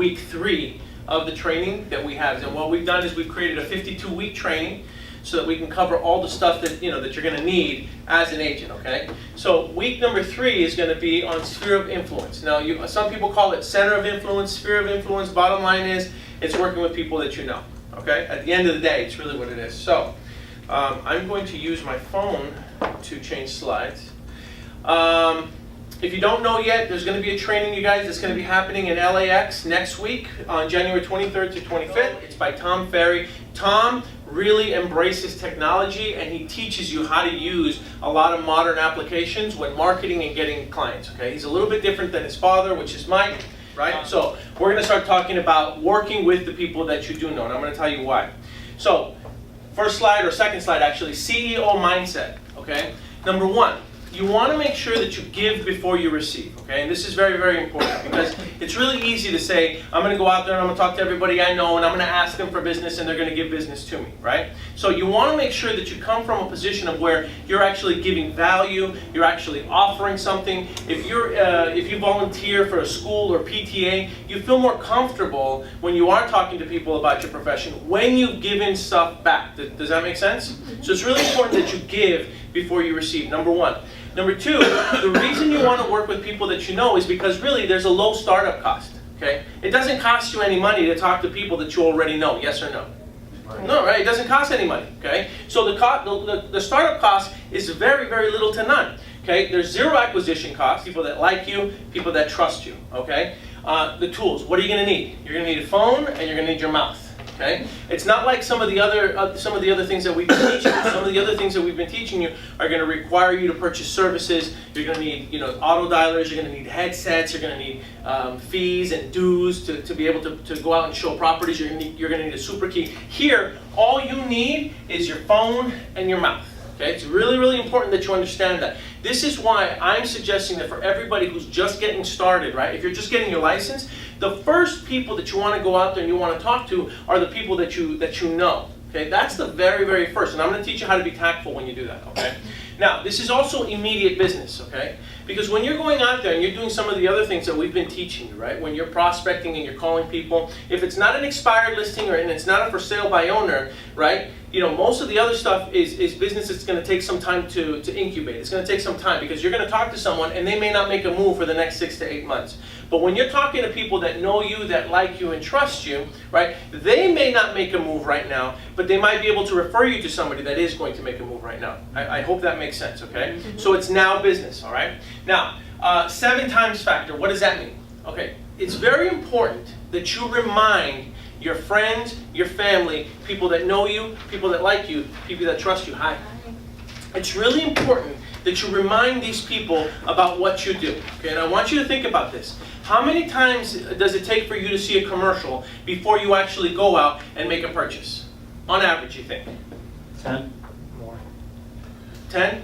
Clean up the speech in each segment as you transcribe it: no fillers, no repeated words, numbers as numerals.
week 3 of the training that we have. And what we've done is we've created a 52-week training so that we can cover all the stuff that that you're going to need as an agent. Okay. So week number 3 is going to be on sphere of influence. Now, some people call it center of influence, sphere of influence. Bottom line is, it's working with people that you know. Okay. At the end of the day, it's really what it is. So I'm going to use my phone to change slides. If you don't know yet, there's going to be a training, you guys, that's going to be happening in LAX next week on January 23rd to 25th. It's by Tom Ferry. Tom really embraces technology, and he teaches you how to use a lot of modern applications when marketing and getting clients. Okay, he's a little bit different than his father, which is Mike, right? So we're going to start talking about working with the people that you do know, and I'm going to tell you why. So first slide, or second slide actually, CEO mindset. Okay, number 1. You want to make sure that you give before you receive, okay? And this is very, very important, because it's really easy to say, I'm going to go out there and I'm going to talk to everybody I know and I'm going to ask them for business and they're going to give business to me, right? So you want to make sure that you come from a position of where you're actually giving value, you're actually offering something. If you volunteer for a school or PTA, you feel more comfortable when you are talking to people about your profession when you've given stuff back. Does that make sense? So it's really important that you give before you receive, number 1. Number 2, the reason you want to work with people that you know is because really there's a low startup cost. Okay? It doesn't cost you any money to talk to people that you already know, yes or no? Right. No, right? It doesn't cost any money. Okay? So the startup cost is very, very little to none. Okay? There's 0 acquisition cost, people that like you, people that trust you. Okay? The tools, what are you going to need? You're going to need a phone and you're going to need your mouth. Okay? It's not like some of the other things that we've been teaching you. Some of the other things that we've been teaching you are going to require you to purchase services. You're going to need auto dialers. You're going to need headsets. You're going to need fees and dues to be able to go out and show properties. You're going to need a super key. Here, all you need is your phone and your mouth. Okay? It's really, really important that you understand that. This is why I'm suggesting that for everybody who's just getting started, right? If you're just getting your license, the first people that you want to go out there and you want to talk to are the people that you know. Okay? That's the very, very first. And I'm going to teach you how to be tactful when you do that. Okay? Now, this is also immediate business. Okay? Because when you're going out there and you're doing some of the other things that we've been teaching you, right? When you're prospecting and you're calling people, if it's not an expired listing and it's not a for sale by owner, right? Most of the other stuff is business that's going to take some time to incubate. It's going to take some time because you're going to talk to someone and they may not make a move for the next 6 to 8 months. But when you're talking to people that know you, that like you and trust you, right? They may not make a move right now, but they might be able to refer you to somebody that is going to make a move right now. I hope that makes sense, okay? So it's now business, all right? Now, 7 times factor, what does that mean? Okay, it's very important that you remind your friends, your family, people that know you, people that like you, people that trust you. Hi. It's really important that you remind these people about what you do. Okay, and I want you to think about this. How many times does it take for you to see a commercial before you actually go out and make a purchase? On average, you think? 10 more. 10?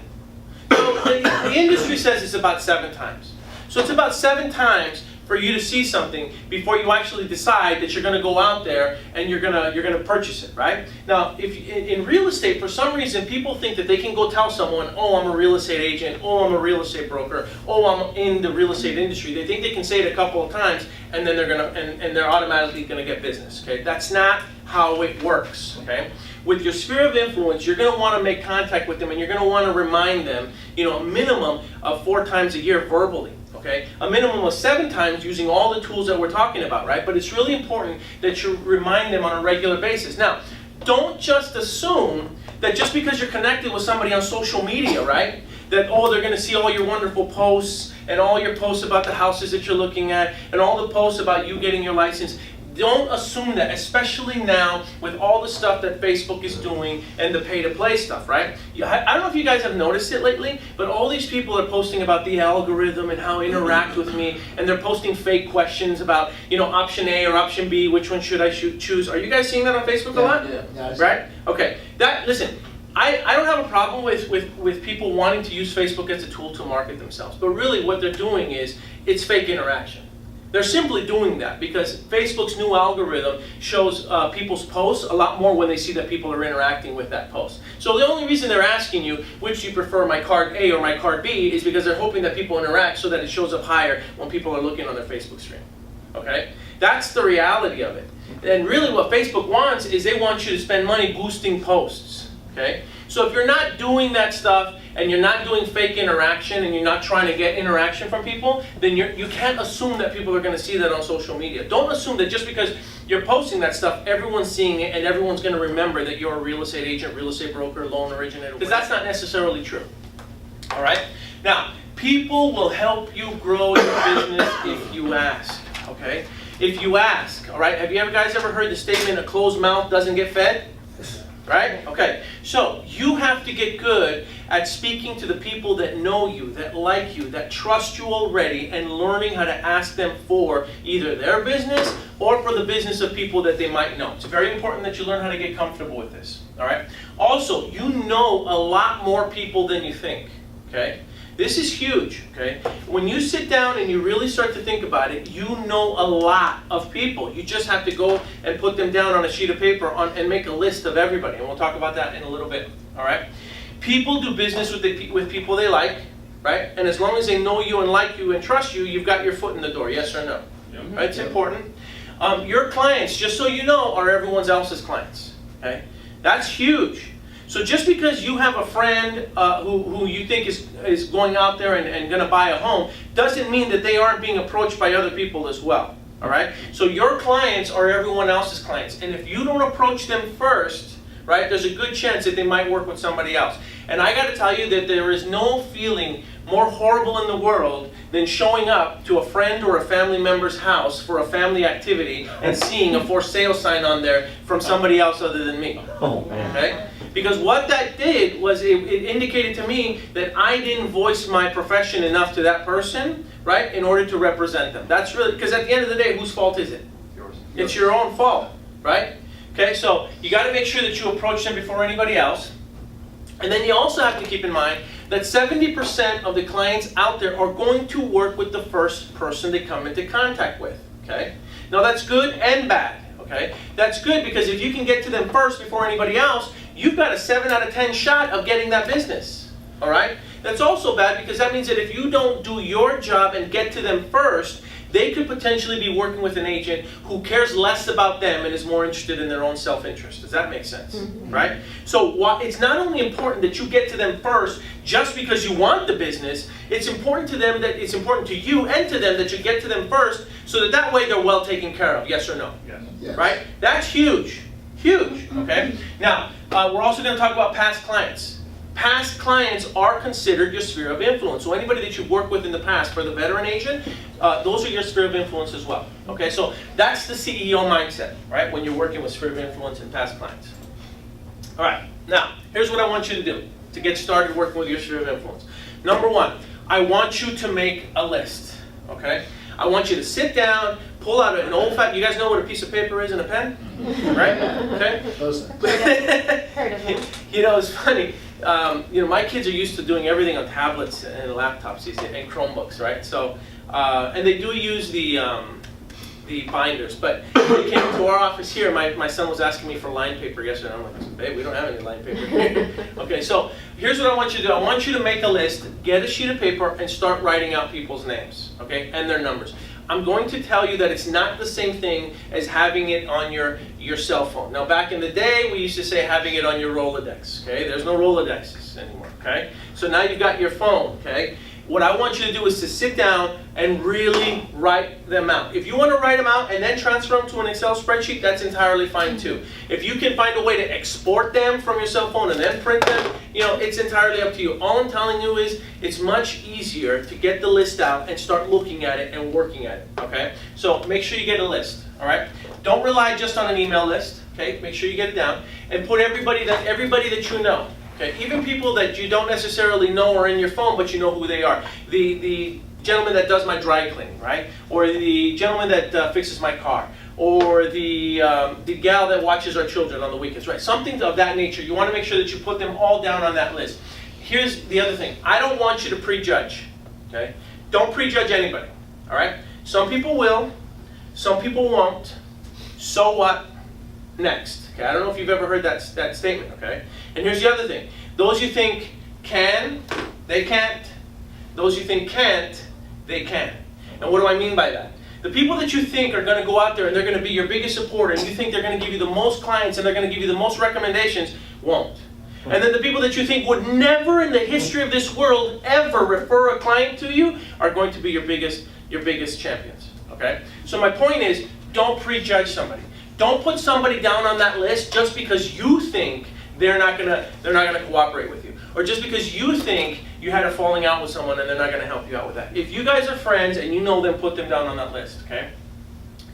So the industry says it's about 7 times. So it's about 7 times for you to see something before you actually decide that you're going to go out there and you're going to purchase it, right? Now, if in real estate, for some reason, people think that they can go tell someone, "Oh, I'm a real estate agent. Oh, I'm a real estate broker. Oh, I'm in the real estate industry." They think they can say it a couple of times and then they're automatically going to get business. Okay, that's not how it works. Okay. With your sphere of influence, you're going to want to make contact with them and you're going to want to remind them, a minimum of 4 times a year verbally. Okay? A minimum of 7 times using all the tools that we're talking about, right? But it's really important that you remind them on a regular basis. Now, don't just assume that just because you're connected with somebody on social media, right? That, they're going to see all your wonderful posts and all your posts about the houses that you're looking at and all the posts about you getting your license. Don't assume that, especially now with all the stuff that Facebook is doing and the pay-to-play stuff, right? I don't know if you guys have noticed it lately, but all these people are posting about the algorithm and how it interacts with me, and they're posting fake questions about, option A or option B, which one should I choose? Are you guys seeing that on Facebook a lot? Yeah. Right? Okay. Listen, I don't have a problem with people wanting to use Facebook as a tool to market themselves, but really what they're doing is, it's fake interaction. They're simply doing that because Facebook's new algorithm shows people's posts a lot more when they see that people are interacting with that post. So the only reason they're asking you, which do you prefer, my card A or my card B, is because they're hoping that people interact so that it shows up higher when people are looking on their Facebook screen. Okay? That's the reality of it. And really what Facebook wants is they want you to spend money boosting posts, okay? So if you're not doing that stuff and you're not doing fake interaction and you're not trying to get interaction from people, then you can't assume that people are going to see that on social media. Don't assume that just because you're posting that stuff, everyone's seeing it and everyone's going to remember that you're a real estate agent, real estate broker, loan originator. Because that's not necessarily true. All right? Now, people will help you grow your business if you ask, okay? If you ask, all right? Have you guys ever heard the statement, a closed mouth doesn't get fed? Right? Okay. So you have to get good at speaking to the people that know you, that like you, that trust you already, and learning how to ask them for either their business or for the business of people that they might know. It's very important that you learn how to get comfortable with this. All right? Also, you know a lot more people than you think. Okay? This is huge, okay? When you sit down and you really start to think about it, you know a lot of people. You just have to go and put them down on a sheet of paper and make a list of everybody, and we'll talk about that in a little bit, all right? People do business with people they like, right? And as long as they know you and like you and trust you, you've got your foot in the door, yes or no? Yep. Right? It's important. Your clients, just so you know, are everyone else's clients, okay? That's huge. So just because you have a friend who you think is going out there and going to buy a home, doesn't mean that they aren't being approached by other people as well. All right? So your clients are everyone else's clients. And if you don't approach them first, right, there's a good chance that they might work with somebody else. And I got to tell you that there is no feeling more horrible in the world than showing up to a friend or a family member's house for a family activity and seeing a for sale sign on there from somebody else other than me. Oh, man. Okay? Because what that did was it indicated to me that I didn't voice my profession enough to that person, right, in order to represent them. That's really, because at the end of the day, whose fault is it? Yours. It's your own fault, right? Okay, so you got to make sure that you approach them before anybody else. And then you also have to keep in mind that 70% of the clients out there are going to work with the first person they come into contact with, okay? Now that's good and bad, okay? That's good because if you can get to them first before anybody else, you've got a 7 out of 10 shot of getting that business, all right? That's also bad because that means that if you don't do your job and get to them first, they could potentially be working with an agent who cares less about them and is more interested in their own self-interest. Does that make sense? Mm-hmm. Right? So it's not only important that you get to them first just because you want the business, it's important to them that it's important to you and to them that you get to them first so that way they're well taken care of. Yes or no? Yes. Yes. Right? That's huge. Huge. Okay? Now, we're also going to talk about past clients. Past clients are considered your sphere of influence. So anybody that you've worked with in the past, for the veteran agent, those are your sphere of influence as well. Okay, so that's the CEO mindset, right? When you're working with sphere of influence and past clients. All right, now, here's what I want you to do to get started working with your sphere of influence. Number one, I want you to make a list, okay? I want you to sit down, pull out an old-fashioned, you guys know what a piece of paper is and a pen? Right? Okay? Those things. Heard of them. You know, it's funny. My kids are used to doing everything on tablets and laptops these days, and Chromebooks, right? So, and they do use the binders. But when they came to our office here, my son was asking me for line paper yesterday. I'm like, babe, we don't have any line paper here. Okay, so here's what I want you to do. I want you to make a list, get a sheet of paper, and start writing out people's names, okay, and their numbers. I'm going to tell you that it's not the same thing as having it on your cell phone. Now, back in the day, we used to say having it on your Rolodex, okay? There's no Rolodexes anymore, okay? So now you've got your phone, okay? What I want you to do is to sit down and really write them out. If you want to write them out and then transfer them to an Excel spreadsheet, that's entirely fine too. If you can find a way to export them from your cell phone and then print them, it's entirely up to you. All I'm telling you is it's much easier to get the list out and start looking at it and working at it, okay? So make sure you get a list, all right? Don't rely just on an email list, okay? Make sure you get it down and put everybody that you know. Okay, even people that you don't necessarily know are in your phone, but you know who they are. The gentleman that does my dry cleaning, right? Or the gentleman that fixes my car. Or the gal that watches our children on the weekends, right? Something of that nature. You want to make sure that you put them all down on that list. Here's the other thing. I don't want you to prejudge, okay? Don't prejudge anybody, all right? Some people will, some people won't. So what? Next. Okay, I don't know if you've ever heard that statement, okay? And here's the other thing. Those you think can, they can't. Those you think can't, they can. And what do I mean by that? The people that you think are going to go out there and they're going to be your biggest supporter, and you think they're going to give you the most clients and they're going to give you the most recommendations, won't. And then the people that you think would never in the history of this world ever refer a client to you are going to be your biggest champions. Okay? So my point is, don't prejudge somebody. Don't put somebody down on that list just because you think they're not gonna cooperate with you, or just because you think you had a falling out with someone and they're not gonna help you out with that. If you guys are friends and you know them, put them down on that list. Okay?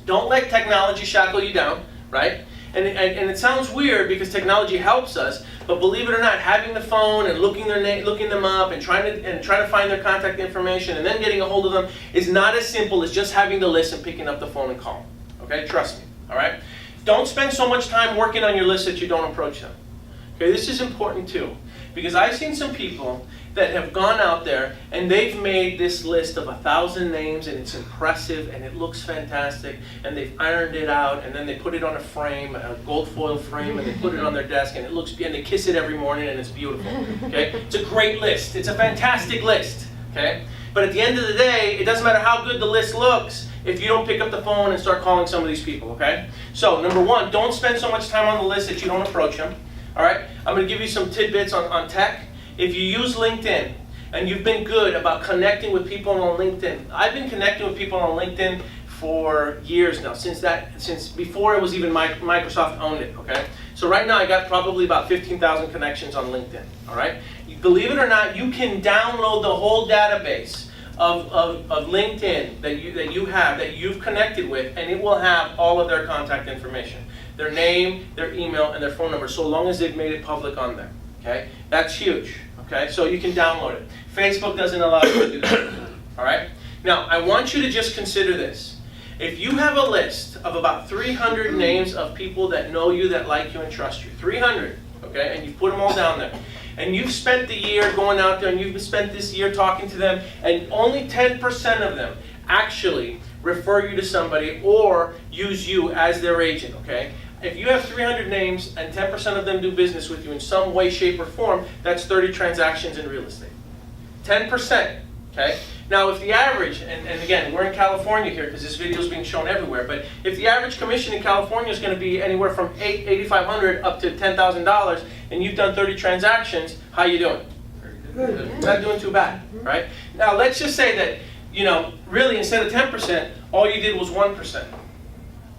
Don't let technology shackle you down, right? And it sounds weird because technology helps us, but believe it or not, having the phone and looking them up and trying to find their contact information and then getting a hold of them is not as simple as just having the list and picking up the phone and calling. Okay, trust me. All right. Don't spend so much time working on your list that you don't approach them. Okay, this is important too, because I've seen some people that have gone out there and they've made this list of 1,000 names and it's impressive and it looks fantastic and they've ironed it out and then they put it on a frame, a gold foil frame, and they put it on their desk and they kiss it every morning and it's beautiful. Okay, it's a great list. It's a fantastic list. Okay, but at the end of the day, it doesn't matter how good the list looks if you don't pick up the phone and start calling some of these people. Okay, so number one, don't spend so much time on the list that you don't approach them. All right, I'm going to give you some tidbits on tech. If you use LinkedIn and you've been good about connecting with people on LinkedIn, I've been connecting with people on LinkedIn for years now, since before it was even Microsoft owned it. Okay, so right now I got probably about 15,000 connections on LinkedIn. All right, believe it or not, you can download the whole database of LinkedIn that you've connected with, and it will have all of their contact information, their name, their email, and their phone number, so long as they've made it public on there. Okay, that's huge. Okay, so you can download it. Facebook doesn't allow you to do that. All right. Now I want you to just consider this. If you have a list of about 300 names of people that know you, that like you, and trust you, 300. Okay, and you've put them all down there, and you've spent the year going out there, and you've spent this year talking to them, and only 10% of them actually refer you to somebody or use you as their agent. Okay. If you have 300 names and 10% of them do business with you in some way, shape, or form, that's 30 transactions in real estate. 10%, okay? Now, if the average, and again, we're in California here because this video is being shown everywhere, but if the average commission in California is going to be anywhere from $8,500 up to $10,000, and you've done 30 transactions, how you doing? Good. Not doing too bad, right? Now, let's just say that, really instead of 10%, all you did was 1%.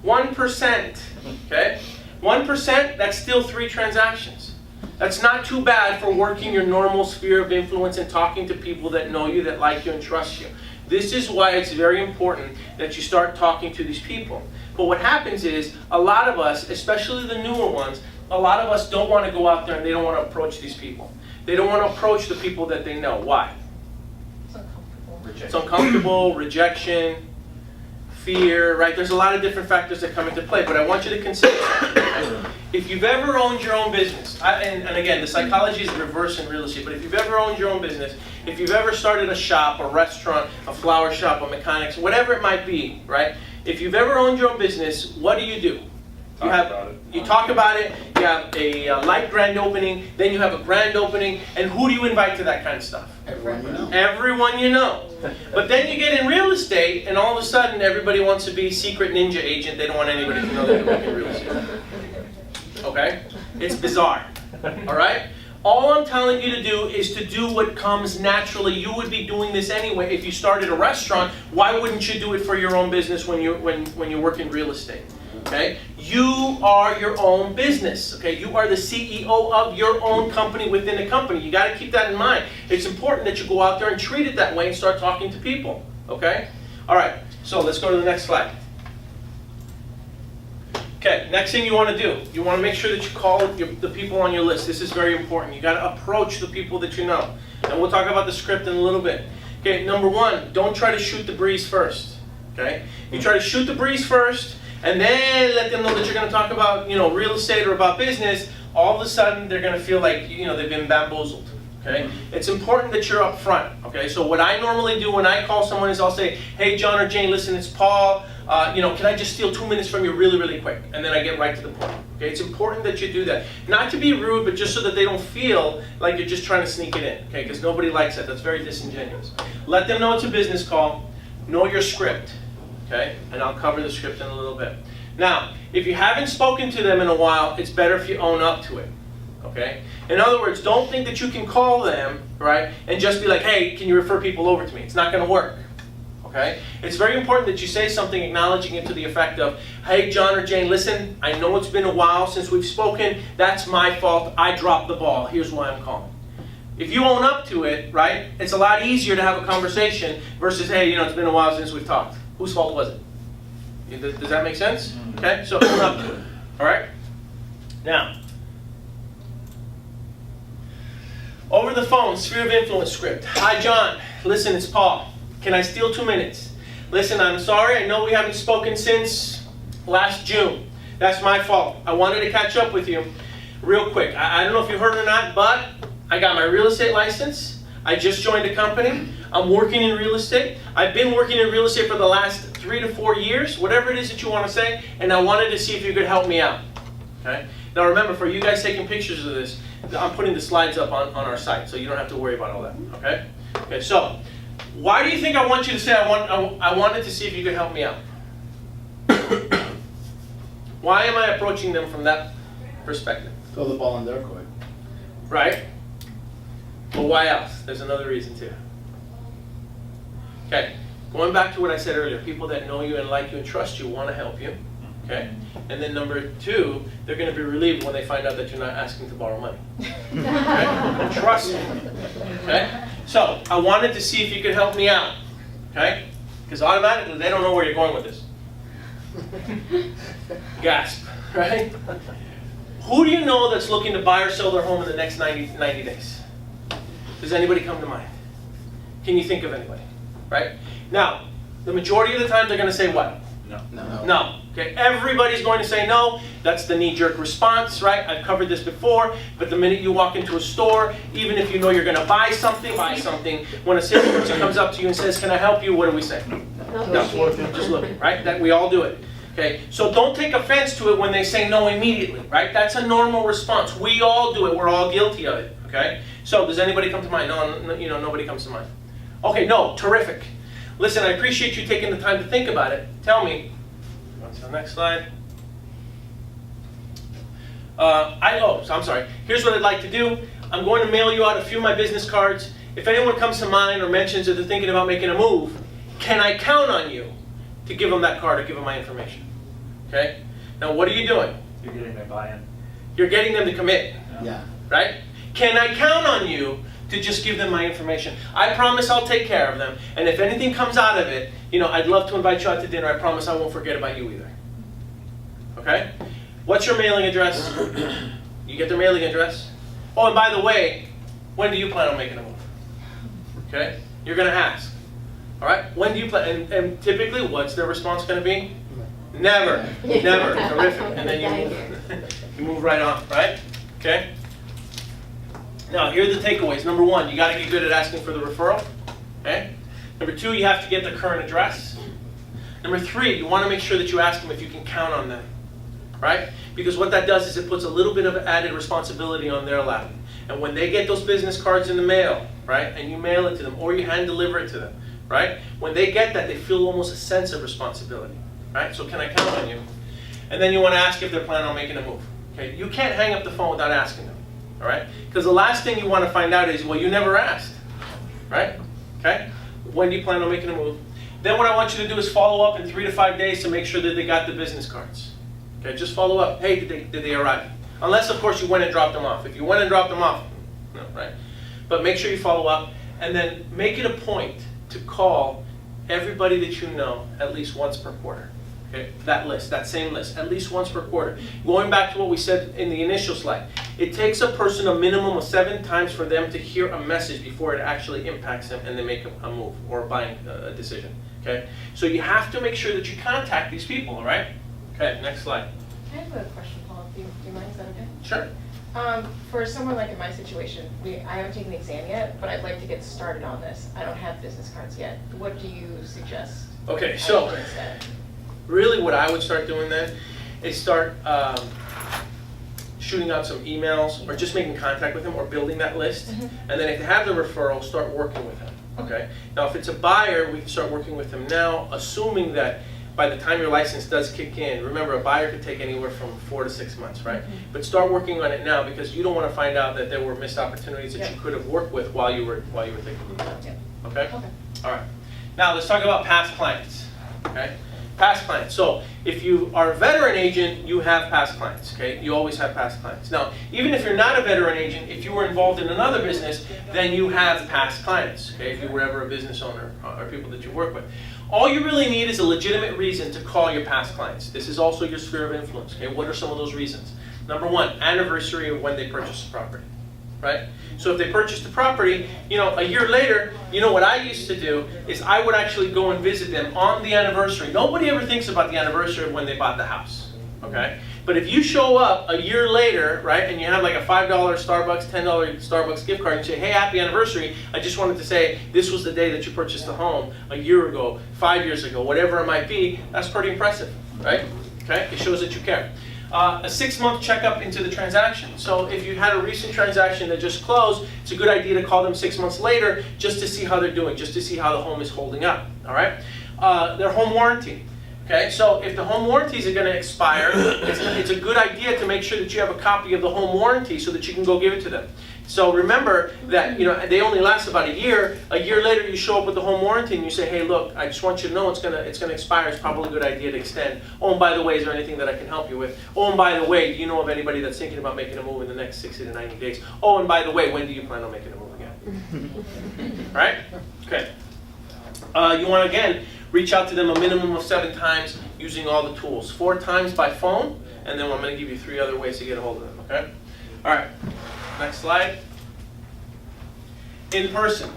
1%, okay? 1%, that's still 3 transactions. That's not too bad for working your normal sphere of influence and talking to people that know you, that like you, and trust you. This is why it's very important that you start talking to these people. But what happens is, a lot of us, especially the newer ones, a lot of us don't want to go out there and they don't want to approach these people. They don't want to approach the people that they know. Why? It's uncomfortable. It's uncomfortable, rejection, fear, right? There's a lot of different factors that come into play, but I want you to consider something. Right? If you've ever owned your own business, and again, the psychology is reverse in real estate, but if you've ever owned your own business, if you've ever started a shop, a restaurant, a flower shop, a mechanics, whatever it might be, right? If you've ever owned your own business, what do? You talk about it, you have a light grand opening, then you have a grand opening, and who do you invite to that kind of stuff? Everyone you know. Everyone you know. But then you get in real estate, and all of a sudden everybody wants to be secret ninja agent. They don't want anybody to know they're working in real estate. Okay? It's bizarre. All right? All I'm telling you to do is to do what comes naturally. You would be doing this anyway. If you started a restaurant, why wouldn't you do it for your own business when you work in real estate? Okay? You are your own business. Okay? You are the CEO of your own company within a company. You got to keep that in mind. It's important that you go out there and treat it that way and start talking to people. Okay? All right. So let's go to the next slide. Okay, next thing you want to do, you want to make sure that you call the people on your list. This is very important. You got to approach the people that you know. And we'll talk about the script in a little bit. Okay, number one, don't try to shoot the breeze first. Okay? You try to shoot the breeze first, and then let them know that you're going to talk about, real estate or about business. All of a sudden, they're going to feel like, they've been bamboozled. Okay? It's important that you're up front. Okay? So what I normally do when I call someone is I'll say, hey, John or Jane, listen, it's Paul. Can I just steal 2 minutes from you really, really quick? And then I get right to the point. Okay? It's important that you do that. Not to be rude, but just so that they don't feel like you're just trying to sneak it in. Okay? Because nobody likes that. That's very disingenuous. Let them know it's a business call. Know your script. okay? And I'll cover the script in a little bit. Now, if you haven't spoken to them in a while, it's better if you own up to it, okay? In other words, don't think that you can call them, right, and just be like, hey, can you refer people over to me? It's not going to work, okay? It's very important that you say something acknowledging it to the effect of, hey, John or Jane, listen, I know it's been a while since we've spoken. That's my fault. I dropped the ball. Here's why I'm calling. If you own up to it, right, it's a lot easier to have a conversation versus, hey, it's been a while since we've talked. Whose fault was it? Does that make sense? Okay, so own up to it. All right? Now, over the phone, sphere of influence script. Hi, John. Listen, it's Paul. Can I steal 2 minutes? Listen, I'm sorry. I know we haven't spoken since last June. That's my fault. I wanted to catch up with you real quick. I don't know if you heard or not, but I got my real estate license. I just joined a company. I'm working in real estate. I've been working in real estate for the last 3 to 4 years, whatever it is that you want to say, and I wanted to see if you could help me out. Okay? Now remember, for you guys taking pictures of this, I'm putting the slides up on our site, so you don't have to worry about all that. Okay? Okay, so why do you think I want you to say I wanted to see if you could help me out? Why am I approaching them from that perspective? Throw the ball in their court. Right? But why else? There's another reason too. Okay, going back to what I said earlier, people that know you and like you and trust you want to help you. Okay? And then number 2, they're going to be relieved when they find out that you're not asking to borrow money. Okay? And trust me. Okay? So, I wanted to see if you could help me out. Okay? Because automatically they don't know where you're going with this. Gasp. Right? Who do you know that's looking to buy or sell their home in the next 90 days? Does anybody come to mind? Can you think of anybody? Right? Now, the majority of the time they're going to say what? No. No. Okay, everybody's going to say no. That's the knee-jerk response, right? I've covered this before, but the minute you walk into a store, even if you know you're going to buy something, when a salesperson comes up to you and says, can I help you, what do we say? No, just looking, right? That we all do it. Okay, so don't take offense to it when they say no immediately, right? That's a normal response. We all do it. We're all guilty of it, okay? So does anybody come to mind? No, nobody comes to mind. Okay, no, terrific. Listen, I appreciate you taking the time to think about it. Tell me. On to the next slide. I'm sorry. Here's what I'd like to do. I'm going to mail you out a few of my business cards. If anyone comes to mind or mentions that they're thinking about making a move, can I count on you to give them that card or give them my information? Okay? Now, what are you doing? You're getting their buy-in. You're getting them to commit, Yeah. right? Can I count on you to just give them my information? I promise I'll take care of them, and if anything comes out of it, I'd love to invite you out to dinner. I promise I won't forget about you either. Okay? What's your mailing address? You get their mailing address. Oh, and by the way, when do you plan on making a move? Okay? You're going to ask. All right? When do you plan? And typically, what's their response going to be? Never. Never. Terrific. And then you move right on, right? Okay? Now, here are the takeaways. Number 1, you got to get good at asking for the referral. Okay? Number 2, you have to get the current address. Number 3, you want to make sure that you ask them if you can count on them. Right? Because what that does is it puts a little bit of added responsibility on their lap. And when they get those business cards in the mail, right, and you mail it to them or you hand deliver it to them, right, when they get that, they feel almost a sense of responsibility. Right? So can I count on you? And then you want to ask if they're planning on making a move. Okay? You can't hang up the phone without asking them. All right? Because the last thing you want to find out is, well, you never asked. Right? Okay? When do you plan on making a move? Then what I want you to do is follow up in 3 to 5 days to make sure that they got the business cards. Okay, just follow up. Hey, did they arrive? Unless, of course, you went and dropped them off. If you went and dropped them off, no, right? But make sure you follow up, and then make it a point to call everybody that you know at least once per quarter. Okay, that same list, at least once per quarter. Going back to what we said in the initial slide, it takes a person a minimum of 7 times for them to hear a message before it actually impacts them and they make a move or a buying a decision. Okay, so you have to make sure that you contact these people. All right. Okay, next slide. I have a question, Paul. Do you mind? Is that okay? Sure. For someone like in my situation, I haven't taken the exam yet, but I'd like to get started on this. I don't have business cards yet. What do you suggest? Okay, I so do instead? really what I would start doing then is start shooting out some emails or just making contact with them or building that list. Mm-hmm. And then if they have the referral, start working with them. Okay. Now if it's a buyer, we can start working with them now, assuming that by the time your license does kick in, remember, a buyer could take anywhere from 4 to 6 months, right? But start working on it now, because you don't want to find out that there were missed opportunities that Yep. you could have worked with while you were taking the exam. Yep. Okay? Okay. All right. Now let's talk about past clients. Okay? Past clients. So if you are a veteran agent, you have past clients. Okay? You always have past clients. Now, even if you're not a veteran agent, if you were involved in another business, then you have past clients. Okay? If you were ever a business owner or people that you work with. All you really need is a legitimate reason to call your past clients. This is also your sphere of influence. Okay? What are some of those reasons? Number one, anniversary of when they purchased the property. Right? So if they purchased the property, a year later, what I used to do is I would actually go and visit them on the anniversary. Nobody ever thinks about the anniversary of when they bought the house, okay? But if you show up a year later, right, and you have like a $5 Starbucks, $10 Starbucks gift card and say, hey, happy anniversary, I just wanted to say this was the day that you purchased the home a year ago, 5 years ago, whatever it might be, that's pretty impressive, right? Okay, it shows that you care. A 6-month checkup into the transaction. So if you had a recent transaction that just closed, it's a good idea to call them 6 months later just to see how they're doing, just to see how the home is holding up, all right? Their home warranty. Okay, so if the home warranties are going to expire, it's a good idea to make sure that you have a copy of the home warranty so that you can go give it to them. So remember that they only last about a year. A year later, you show up with the home warranty and you say, "Hey, look, I just want you to know it's gonna expire. It's probably a good idea to extend. Oh, and by the way, is there anything that I can help you with? Oh, and by the way, do you know of anybody that's thinking about making a move in the next 60 to 90 days? Oh, and by the way, when do you plan on making a move again?" Right? Okay. You want to again reach out to them a minimum of 7 times using all the tools. 4 times by phone, and then I'm going to give you 3 other ways to get a hold of them. Okay. All right. Next slide. In person.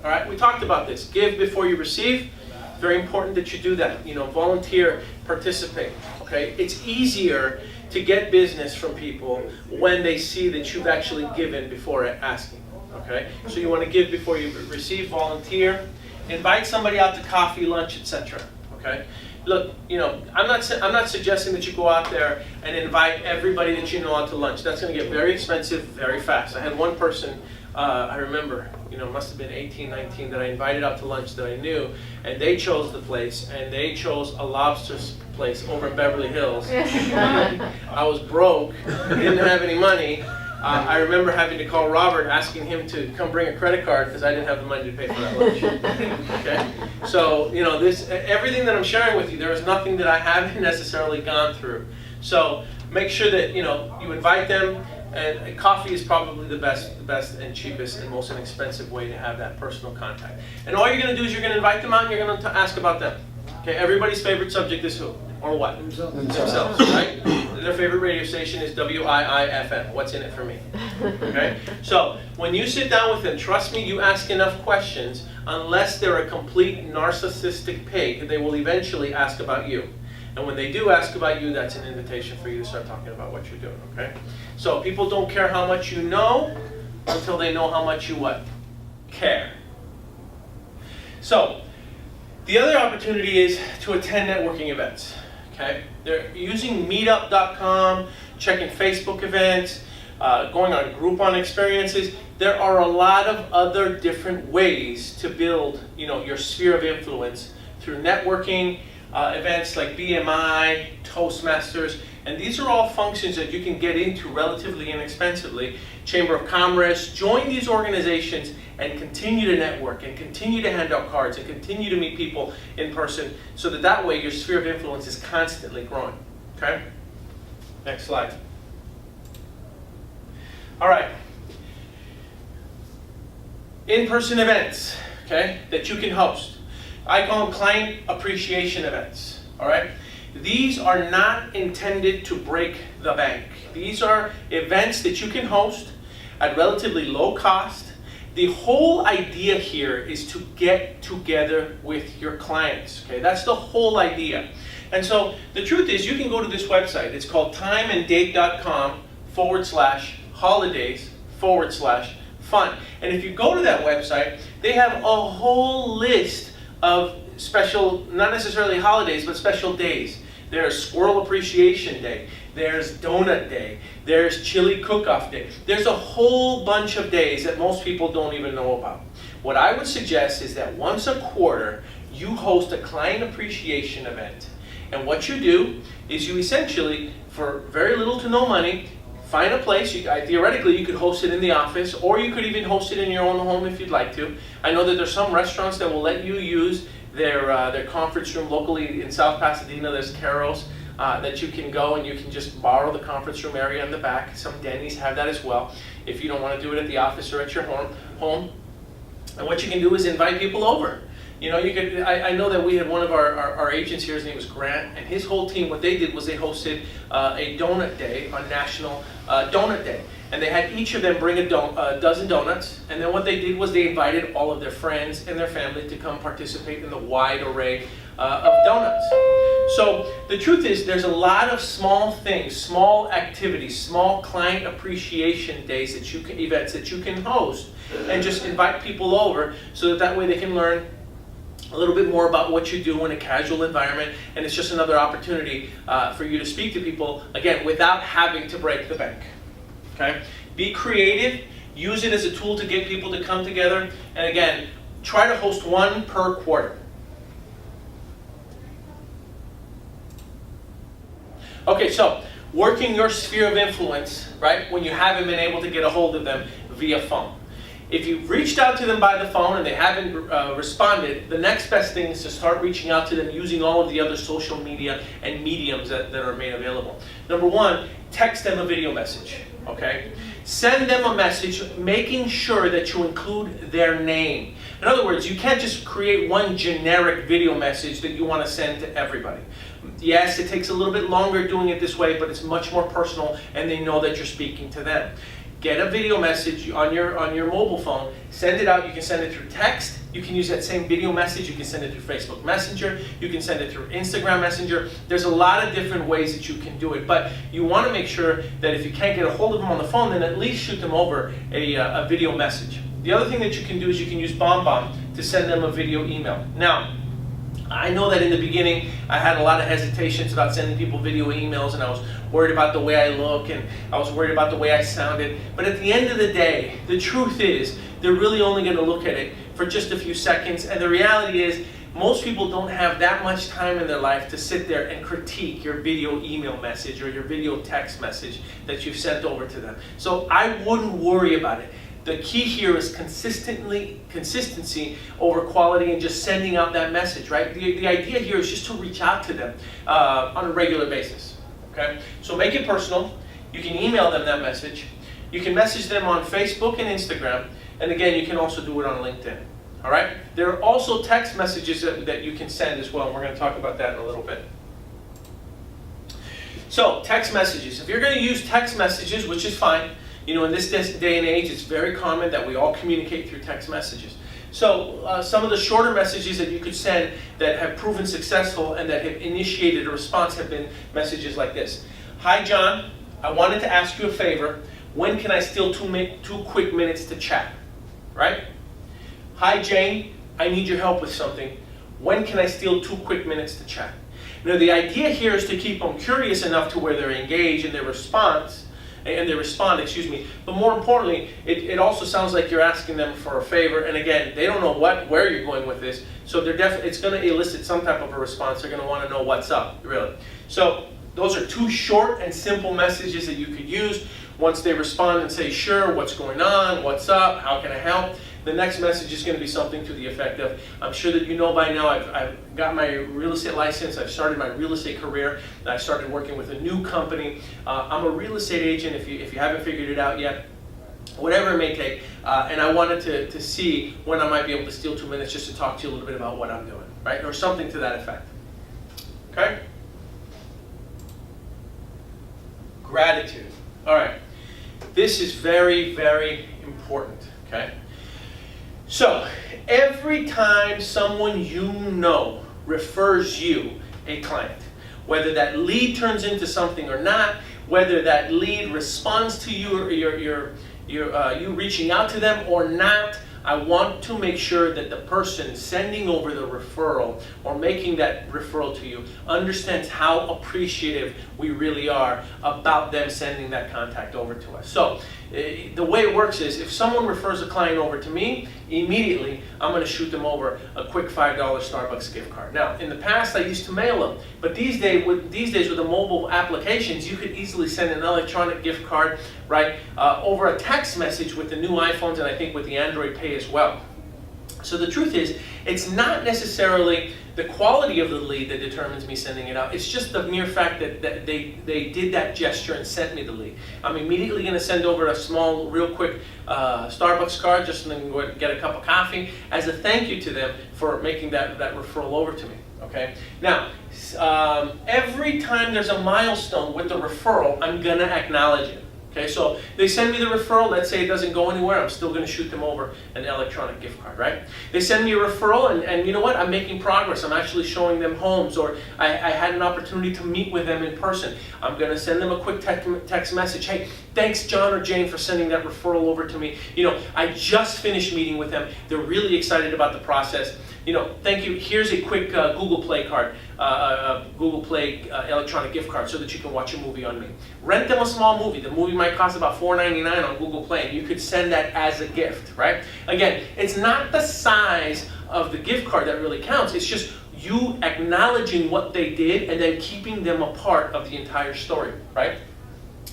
All right, we talked about this. Give before you receive. Very important that you do that. Volunteer, participate. Okay, it's easier to get business from people when they see that you've actually given before asking. Okay, so you want to give before you receive. Volunteer. Invite somebody out to coffee, lunch, etc. Okay. Look, I'm not suggesting that you go out there and invite everybody that you know out to lunch. That's going to get very expensive very fast. I had one person, I remember, must have been 18, 19, that I invited out to lunch that I knew, and they chose the place, and they chose a lobster place over in Beverly Hills. I was broke, didn't have any money. I remember having to call Robert, asking him to come bring a credit card because I didn't have the money to pay for that lunch. Okay, so everything that I'm sharing with you, there is nothing that I haven't necessarily gone through. So make sure that you invite them, and coffee is probably the best and cheapest and most inexpensive way to have that personal contact. And all you're going to do is you're going to invite them out and you're going to ask about them. Okay, everybody's favorite subject is who or what? Themselves, right? Their favorite radio station is WIIFM. What's in it for me? Okay? So, when you sit down with them, trust me, you ask enough questions, unless they're a complete narcissistic pig, they will eventually ask about you. And when they do ask about you, that's an invitation for you to start talking about what you're doing, okay? So, people don't care how much you know until they know how much you what? Care. So, the other opportunity is to attend networking events. Okay, they're using meetup.com, checking Facebook events, going on Groupon experiences. There are a lot of other different ways to build, your sphere of influence through networking events like BMI, Toastmasters, and these are all functions that you can get into relatively inexpensively. Chamber of Commerce, join these organizations and continue to network and continue to hand out cards and continue to meet people in person so that way your sphere of influence is constantly growing. Okay? Next slide. All right. In-person events, okay, that you can host. I call them client appreciation events. All right? These are not intended to break the bank. These are events that you can host at relatively low cost. The whole idea here is to get together with your clients. Okay, that's the whole idea. And so the truth is, you can go to this website. It's called timeanddate.com/holidays/fun. And if you go to that website, they have a whole list of special, not necessarily holidays, but special days. There's Squirrel Appreciation Day. There's Donut Day. There's Chili Cook-Off Day. There's a whole bunch of days that most people don't even know about. What I would suggest is that once a quarter, you host a client appreciation event And what you do is you essentially, for very little to no money, find a place. Theoretically, you could host it in the office, or you could even host it in your own home if you'd like to. I know that there's some restaurants that will let you use their conference room locally in South Pasadena. There's Carol's that you can go and you can just borrow the conference room area in the back. Some Denny's have that as well, if you don't want to do it at the office or at your home. And what you can do is invite people over. You know, you could. I know that we had one of our agents here. His name was Grant, and his whole team. What they did was they hosted a donut day on National Donut Day, and they had each of them bring a dozen donuts. And then what they did was they invited all of their friends and their family to come participate in the wide array of donuts. So the truth is, there's a lot of small things, small activities, small client appreciation days that events that you can host, and just invite people over so that way they can learn a little bit more about what you do in a casual environment, and it's just another opportunity for you to speak to people, again, without having to break the bank. Okay? Be creative, use it as a tool to get people to come together, and again, try to host one per quarter. Okay, so working your sphere of influence, right, when you haven't been able to get a hold of them via phone. If you've reached out to them by the phone and they haven't responded, the next best thing is to start reaching out to them using all of the other social media and mediums that are made available. Number one, text them a video message, okay? Send them a message making sure that you include their name. In other words, you can't just create one generic video message that you want to send to everybody. Yes, it takes a little bit longer doing it this way, but it's much more personal and they know that you're speaking to them. Get a video message on your mobile phone, send it out. You can send it through text. You can use that same video message. You can send it through Facebook Messenger. You can send it through Instagram Messenger. There's a lot of different ways that you can do it, but you want to make sure that if you can't get a hold of them on the phone, then at least shoot them over a video message. The other thing that you can do is you can use BombBomb to send them a video email. Now, I know that in the beginning I had a lot of hesitations about sending people video emails, and I was worried about the way I look, and I was worried about the way I sounded. But at the end of the day, the truth is they're really only going to look at it for just a few seconds, and the reality is most people don't have that much time in their life to sit there and critique your video email message or your video text message that you've sent over to them. So I wouldn't worry about it. The key here is consistency over quality and just sending out that message, right? The idea here is just to reach out to them on a regular basis, okay? So make it personal. You can email them that message. You can message them on Facebook and Instagram. And again, you can also do it on LinkedIn, all right? There are also text messages that you can send as well, and we're going to talk about that in a little bit. So, text messages. If you're going to use text messages, which is fine, you know, in this day and age, it's very common that we all communicate through text messages. So some of the shorter messages that you could send that have proven successful and that have initiated a response have been messages like this. Hi, John. I wanted to ask you a favor. When can I steal 2 quick minutes to chat? Right? Hi, Jane. I need your help with something. When can I steal 2 quick minutes to chat? Now, the idea here is to keep them curious enough to where they're engaged in their response, and they respond, but more importantly, it also sounds like you're asking them for a favor, and again, they don't know where you're going with this, so it's going to elicit some type of a response. They're going to want to know what's up, really. So those are 2 short and simple messages that you could use. Once they respond and say, sure, what's going on, what's up, how can I help? The next message is going to be something to the effect of, I'm sure that you know by now, I've got my real estate license, I've started my real estate career, and I started working with a new company. I'm a real estate agent, if you haven't figured it out yet, whatever it may take, and I wanted to see when I might be able to steal 2 minutes just to talk to you a little bit about what I'm doing, right? Or something to that effect. Okay? Gratitude. All right. This is very, very important, okay? So, every time someone you know refers you a client, whether that lead turns into something or not, whether that lead responds to you or you reaching out to them or not, I want to make sure that the person sending over the referral or making that referral to you understands how appreciative we really are about them sending that contact over to us. So the way it works is if someone refers a client over to me, immediately I'm going to shoot them over a quick $5 Starbucks gift card. Now, in the past I used to mail them, but these days with the mobile applications, you could easily send an electronic gift card, right, over a text message with the new iPhones, and I think with the Android Pay as well. So the truth is, it's not necessarily the quality of the lead that determines me sending it out. It's just the mere fact that they did that gesture and sent me the lead. I'm immediately going to send over a small, real quick Starbucks card just so they can go and get a cup of coffee as a thank you to them for making that referral over to me. Okay. Now, every time there's a milestone with the referral, I'm going to acknowledge it. Okay, so they send me the referral, let's say it doesn't go anywhere, I'm still going to shoot them over an electronic gift card, right? They send me a referral and you know what, I'm making progress, I'm actually showing them homes, or I had an opportunity to meet with them in person. I'm going to send them a quick text message, hey, thanks John or Jane for sending that referral over to me. You know, I just finished meeting with them, they're really excited about the process. You know, thank you, here's a quick Google Play card, Google Play electronic gift card so that you can watch a movie on me. Rent them a small movie. The movie might cost about $4.99 on Google Play, and you could send that as a gift, right? Again, it's not the size of the gift card that really counts, it's just you acknowledging what they did and then keeping them a part of the entire story, right?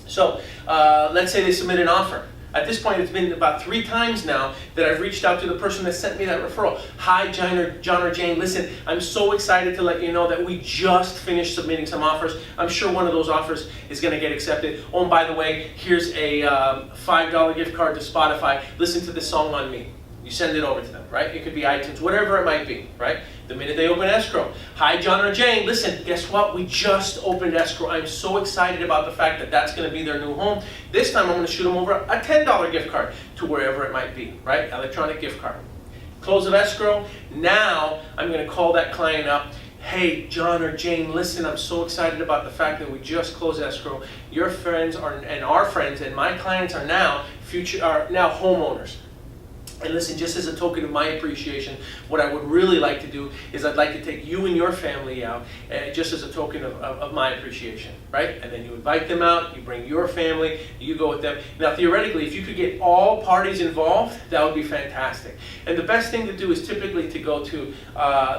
So, let's say they submit an offer. At this point, it's been about 3 times now that I've reached out to the person that sent me that referral. Hi, John or Jane, listen, I'm so excited to let you know that we just finished submitting some offers. I'm sure one of those offers is going to get accepted. Oh, and by the way, here's a $5 gift card to Spotify. Listen to this song on me. You send it over to them, right? It could be iTunes, whatever it might be, right? The minute they open escrow. Hi, John or Jane, listen, guess what? We just opened escrow. I'm so excited about the fact that that's going to be their new home. This time I'm going to shoot them over a $10 gift card to wherever it might be, right? Electronic gift card. Close of escrow. Now I'm going to call that client up. Hey, John or Jane, listen, I'm so excited about the fact that we just closed escrow. Your friends and our friends and my clients are now homeowners. And listen, just as a token of my appreciation, what I would really like to do is I'd like to take you and your family out, just as a token of my appreciation, right? And then you invite them out, you bring your family, you go with them. Now, theoretically, if you could get all parties involved, that would be fantastic. And the best thing to do is typically to go to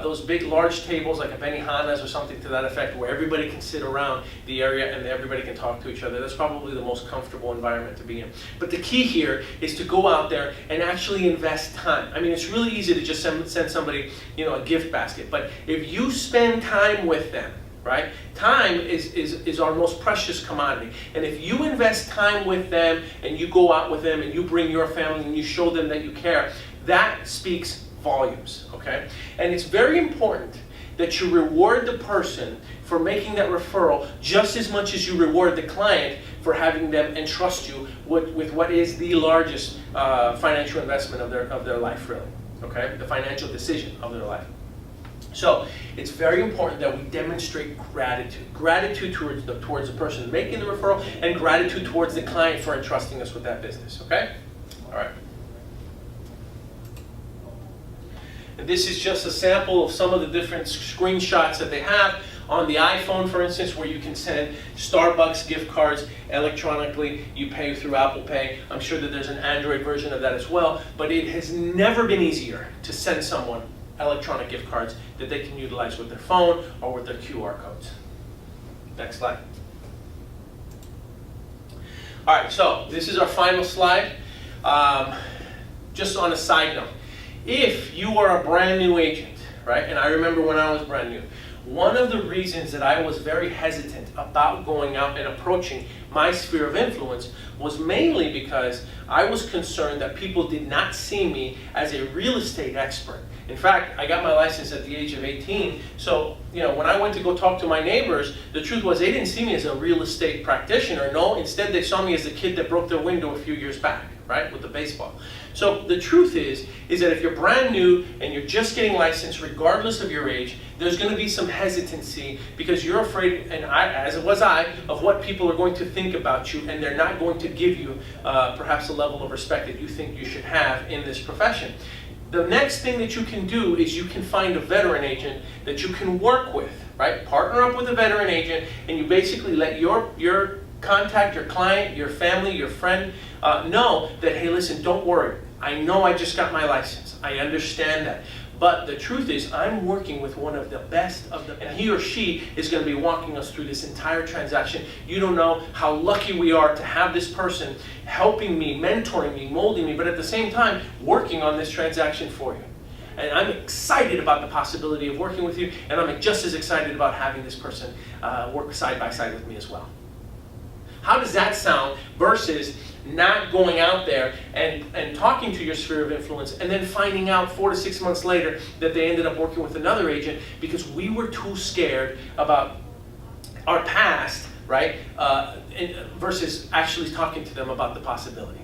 those big, large tables like a Benihana's or something to that effect, where everybody can sit around the area and everybody can talk to each other. That's probably the most comfortable environment to be in. But the key here is to go out there and actually invest time. I mean, it's really easy to just send somebody, you know, a gift basket. But if you spend time with them, right? Time is our most precious commodity. And if you invest time with them and you go out with them and you bring your family and you show them that you care, that speaks volumes, okay? And it's very important that you reward the person for making that referral just as much as you reward the client for having them entrust you with what is the largest financial investment of their life, really, okay? The financial decision of their life. So it's very important that we demonstrate gratitude. Gratitude towards the person making the referral and gratitude towards the client for entrusting us with that business, okay? All right. And this is just a sample of some of the different screenshots that they have on the iPhone, for instance, where you can send Starbucks gift cards electronically. You pay through Apple Pay. I'm sure that there's an Android version of that as well, but it has never been easier to send someone electronic gift cards that they can utilize with their phone or with their QR codes. Next slide. All right, so this is our final slide. Just on a side note, if you are a brand new agent, right, and I remember when I was brand new, one of the reasons that I was very hesitant about going out and approaching my sphere of influence was mainly because I was concerned that people did not see me as a real estate expert. In fact, I got my license at the age of 18, so when I went to go talk to my neighbors, the truth was they didn't see me as a real estate practitioner. No, instead they saw me as the kid that broke their window a few years back, right, with the baseball. So the truth is that if you're brand new and you're just getting licensed, regardless of your age, there's going to be some hesitancy because you're afraid, and as was I, of what people are going to think think about you, and they're not going to give you perhaps a level of respect that you think you should have in this profession. The next thing that you can do is you can find a veteran agent that you can work with, right? Partner up with a veteran agent, and you basically let your contact, your client, your family, your friend know that, hey, listen, don't worry. I know I just got my license. I understand that. But the truth is, I'm working with one of the best of them, and he or she is going to be walking us through this entire transaction. You don't know how lucky we are to have this person helping me, mentoring me, molding me, but at the same time, working on this transaction for you. And I'm excited about the possibility of working with you, and I'm just as excited about having this person work side by side with me as well. How does that sound versus not going out there and talking to your sphere of influence and then finding out 4 to 6 months later that they ended up working with another agent because we were too scared about our past, right? Versus actually talking to them about the possibility.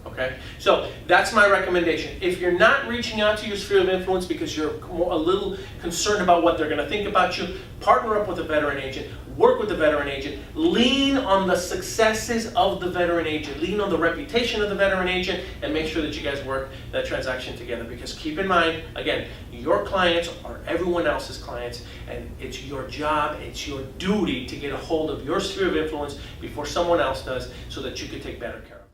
Okay? So that's my recommendation. If you're not reaching out to your sphere of influence because you're a little concerned about what they're going to think about you, partner up with a veteran agent, work with a veteran agent, lean on the successes of the veteran agent, lean on the reputation of the veteran agent, and make sure that you guys work that transaction together. Because keep in mind, again, your clients are everyone else's clients, and it's your job, it's your duty to get a hold of your sphere of influence before someone else does so that you can take better care of them.